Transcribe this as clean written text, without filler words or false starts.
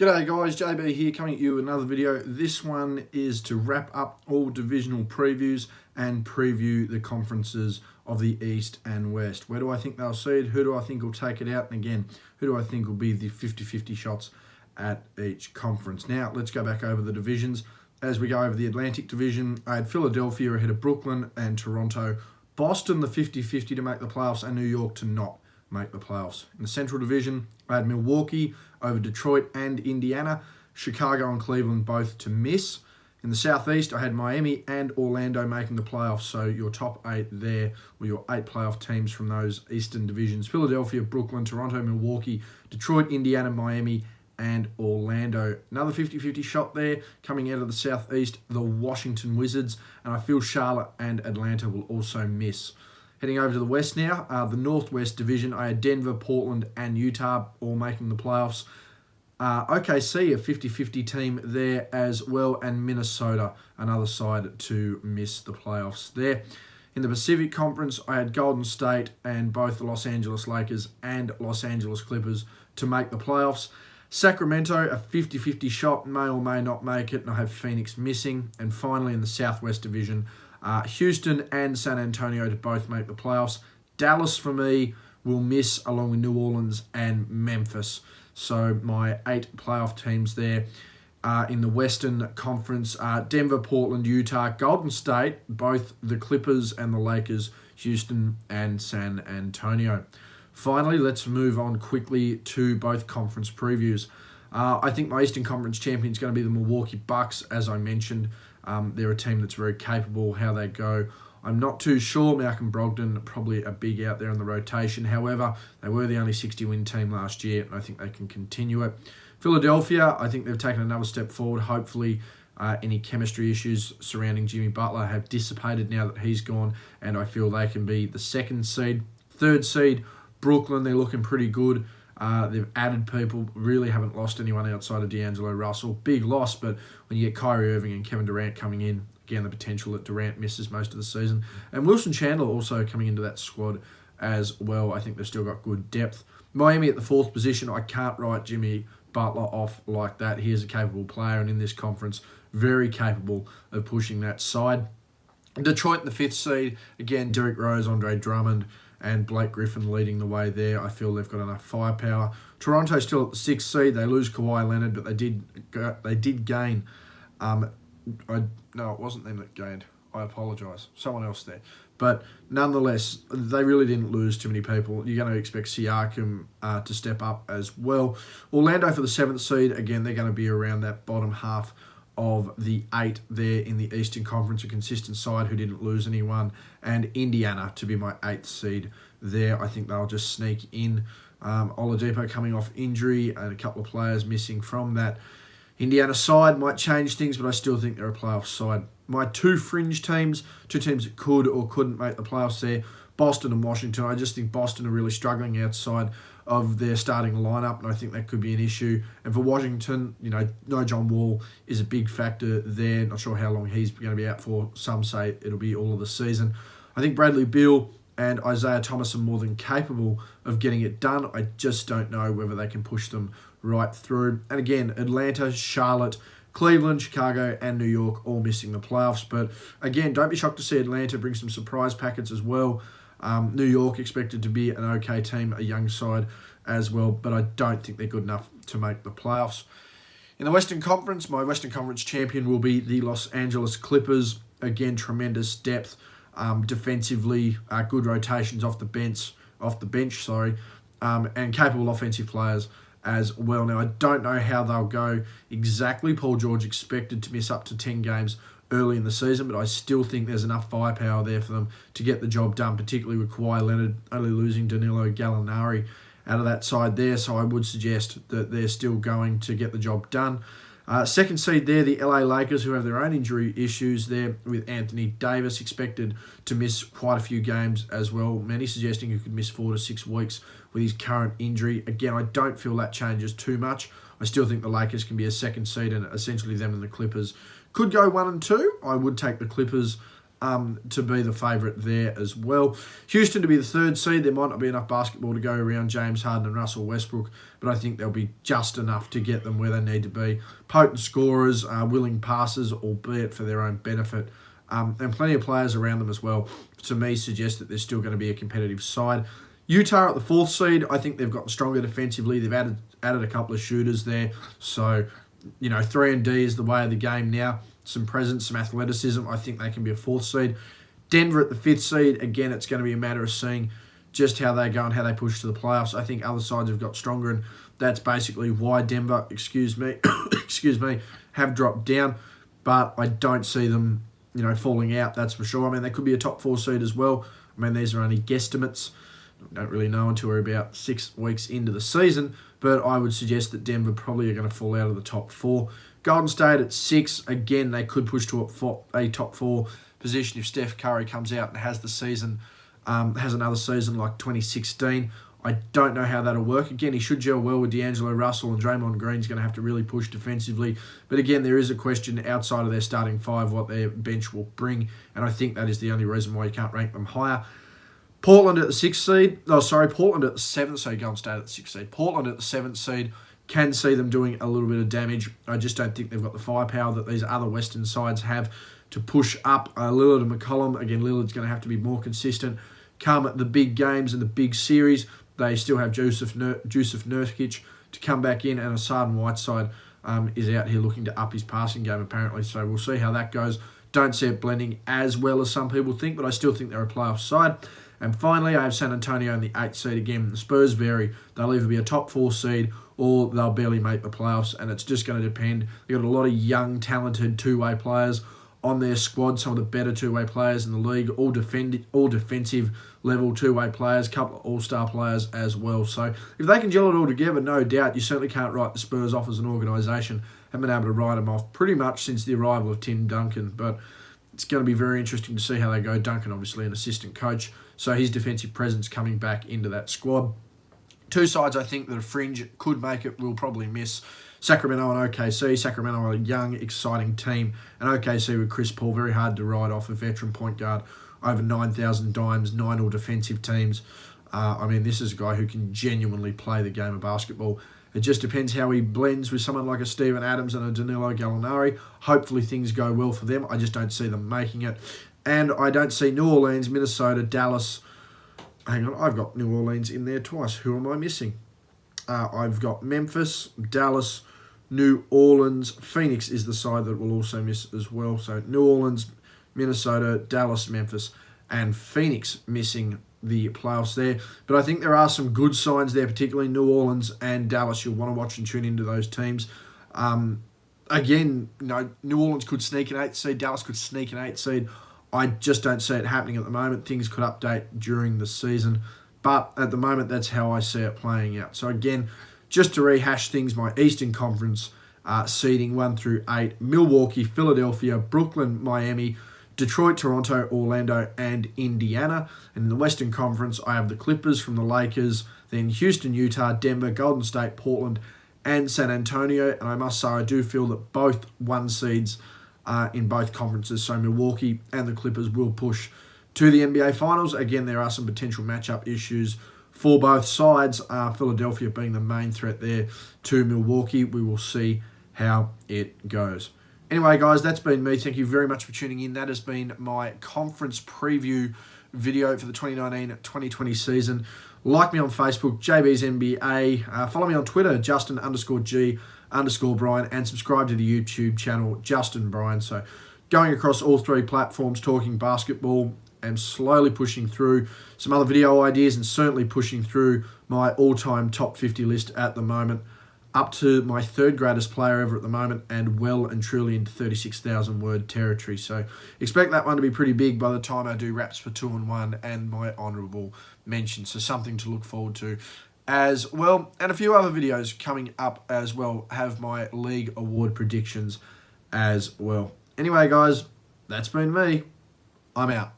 G'day guys, JB here coming at you with another video. This one is to wrap up all divisional previews and preview the conferences of the East and West. Where do I think they'll seed? Who do I think will take it out? And again, who do I think will be the 50-50 shots at each conference? Now, let's go back over the divisions. As we go over the Atlantic Division, I had Philadelphia ahead of Brooklyn and Toronto. Boston, the 50-50 to make the playoffs, and New York to not make the playoffs. In the Central Division, I had Milwaukee over Detroit and Indiana, Chicago and Cleveland both to miss. In the Southeast, I had Miami and Orlando making the playoffs, so your top 8 there were your 8 playoff teams from those Eastern divisions. Philadelphia, Brooklyn, Toronto, Milwaukee, Detroit, Indiana, Miami, and Orlando. Another 50-50 shot there coming out of the Southeast, the Washington Wizards, and I feel Charlotte and Atlanta will also miss. Heading over to the West now, the Northwest Division, I had Denver, Portland, and Utah all making the playoffs. OKC, a 50-50 team there as well, and Minnesota, another side to miss the playoffs there. In the Pacific Conference, I had Golden State and both the Los Angeles Lakers and Los Angeles Clippers to make the playoffs. Sacramento, a 50-50 shot, may or may not make it, and I have Phoenix missing. And finally, in the Southwest Division, Houston and San Antonio to both make the playoffs. Dallas, for me, will miss along with New Orleans and Memphis. So my 8 playoff teams there in the Western Conference, Denver, Portland, Utah, Golden State, both the Clippers and the Lakers, Houston and San Antonio. Finally, let's move on quickly to both conference previews. I think my Eastern Conference champion is going to be the Milwaukee Bucks, as I mentioned. They're a team that's very capable, how they go. I'm not too sure. Malcolm Brogdon, probably a big out there in the rotation. However, they were the only 60-win team last year, and I think they can continue it. Philadelphia, I think they've taken another step forward. Hopefully, any chemistry issues surrounding Jimmy Butler have dissipated now that he's gone, and I feel they can be the 2nd seed. 3rd seed, Brooklyn, they're looking pretty good. They've added people, really haven't lost anyone outside of D'Angelo Russell. Big loss, but when you get Kyrie Irving and Kevin Durant coming in, again, the potential that Durant misses most of the season. And Wilson Chandler also coming into that squad as well. I think they've still got good depth. Miami at the 4th position. I can't write Jimmy Butler off like that. He is a capable player, and in this conference, very capable of pushing that side. Detroit in the 5th seed. Again, Derrick Rose, Andre Drummond, and Blake Griffin leading the way there. I feel they've got enough firepower. Toronto still at the 6th seed. They lose Kawhi Leonard, but they did gain. No, it wasn't them that gained. I apologise. Someone else there. But nonetheless, they really didn't lose too many people. You're going to expect Siakam to step up as well. Orlando for the 7th seed. Again, they're going to be around that bottom half of the 8 there in the Eastern Conference, a consistent side who didn't lose anyone, and Indiana to be my 8th seed there. I think they'll just sneak in. Oladipo coming off injury and a couple of players missing from that Indiana side might change things, but I still think they're a playoff side. My 2 fringe teams, 2 teams that could or couldn't make the playoffs there, Boston and Washington. I just think Boston are really struggling outside of their starting lineup, and I think that could be an issue. And for Washington, no John Wall is a big factor there. Not sure how long he's going to be out for. Some say it'll be all of the season. I think Bradley Beal and Isaiah Thomas are more than capable of getting it done. I just don't know whether they can push them right through. And again, Atlanta, Charlotte, Cleveland, Chicago, and New York all missing the playoffs. But again, don't be shocked to see Atlanta bring some surprise packets as well. New York expected to be an okay team, a young side as well, but I don't think they're good enough to make the playoffs. In the Western Conference, my Western Conference champion will be the Los Angeles Clippers. Again, tremendous depth defensively, good rotations off the bench, and capable offensive players as well. Now, I don't know how they'll go exactly. Paul George expected to miss up to 10 games early in the season, but I still think there's enough firepower there for them to get the job done, particularly with Kawhi Leonard only losing Danilo Gallinari out of that side there, so I would suggest that they're still going to get the job done. 2nd seed there, the LA Lakers, who have their own injury issues there with Anthony Davis, expected to miss quite a few games as well. Many suggesting he could miss 4 to 6 weeks with his current injury. Again, I don't feel that changes too much. I still think the Lakers can be a 2nd seed, and essentially them and the Clippers could go 1 and 2. I would take the Clippers to be the favourite there as well. Houston to be the 3rd seed. There might not be enough basketball to go around James Harden and Russell Westbrook, but I think there'll be just enough to get them where they need to be. Potent scorers, willing passers, albeit for their own benefit, and plenty of players around them as well, to me suggest that they're still going to be a competitive side. Utah at the 4th seed, I think they've gotten stronger defensively. They've added a couple of shooters there. So, 3-and-D is the way of the game now. Some presence, some athleticism. I think they can be a 4th seed. Denver at the 5th seed. Again, it's going to be a matter of seeing just how they go and how they push to the playoffs. I think other sides have got stronger, and that's basically why Denver, have dropped down. But I don't see them, falling out, that's for sure. I mean, they could be a top 4 seed as well. I mean, these are only guesstimates. Don't really know until we're about 6 weeks into the season, but I would suggest that Denver probably are going to fall out of the top 4. Golden State at 6. Again, they could push to a top 4 position if Steph Curry comes out and has another season like 2016. I don't know how that'll work. Again, he should gel well with D'Angelo Russell, and Draymond Green's going to have to really push defensively. But again, there is a question outside of their starting 5 what their bench will bring, and I think that is the only reason why you can't rank them higher. Portland at the 6th seed. Portland at the 7th seed. Golden State at the 6th seed. Portland at the 7th seed. Can see them doing a little bit of damage. I just don't think they've got the firepower that these other Western sides have to push up. Lillard and McCollum. Again, Lillard's going to have to be more consistent. Come at the big games and the big series, they still have Jusuf Nurkic to come back in, and Hassan Whiteside is out here looking to up his passing game apparently. So we'll see how that goes. Don't see it blending as well as some people think, but I still think they're a playoff side. And finally, I have San Antonio in the 8th seed again. The Spurs vary. They'll either be a top 4 seed or they'll barely make the playoffs, and it's just going to depend. They've got a lot of young, talented two-way players on their squad, some of the better two-way players in the league, all defensive level two-way players, a couple of all-star players as well. So if they can gel it all together, no doubt, you certainly can't write the Spurs off as an organisation. Haven't been able to write them off pretty much since the arrival of Tim Duncan, but it's going to be very interesting to see how they go. Duncan, obviously, an assistant coach, so his defensive presence coming back into that squad. Two sides I think that a fringe could make it will probably miss. Sacramento and OKC. Sacramento are a young, exciting team, and OKC with Chris Paul, very hard to ride off, a veteran point guard, over 9,000 dimes, 9 all defensive teams. This is a guy who can genuinely play the game of basketball. It just depends how he blends with someone like a Steven Adams and a Danilo Gallinari. Hopefully things go well for them. I just don't see them making it. And I don't see New Orleans, Minnesota, Dallas. Hang on, I've got New Orleans in there twice. Who am I missing? I've got Memphis, Dallas, New Orleans. Phoenix is the side that will also miss as well. So New Orleans, Minnesota, Dallas, Memphis, and Phoenix missing the playoffs there. But I think there are some good signs there, particularly New Orleans and Dallas. You'll want to watch and tune into those teams. Again, New Orleans could sneak an 8th seed. Dallas could sneak an 8th seed. I just don't see it happening at the moment. Things could update during the season. But at the moment, that's how I see it playing out. So again, just to rehash things, my Eastern Conference seeding 1 through 8, Milwaukee, Philadelphia, Brooklyn, Miami, Detroit, Toronto, Orlando, and Indiana. And in the Western Conference, I have the Clippers from the Lakers, then Houston, Utah, Denver, Golden State, Portland, and San Antonio. And I must say, I do feel that both 1 seeds in both conferences, so Milwaukee and the Clippers, will push to the NBA Finals. Again, there are some potential matchup issues for both sides, Philadelphia being the main threat there to Milwaukee. We will see how it goes. Anyway, guys, that's been me. Thank you very much for tuning in. That has been my conference preview video for the 2019-2020 season. Like me on Facebook, JB's NBA. Follow me on Twitter, Justin_G_Bryan, and subscribe to the YouTube channel, Justin Bryan. So going across all 3 platforms, talking basketball, and slowly pushing through some other video ideas, and certainly pushing through my all-time top 50 list at the moment, up to my 3rd greatest player ever at the moment, and well and truly into 36,000 word territory. So expect that one to be pretty big by the time I do Raps for 2 and 1 and my honourable mention. So something to look forward to as well. And a few other videos coming up as well. Have my league award predictions as well. Anyway, guys, that's been me. I'm out.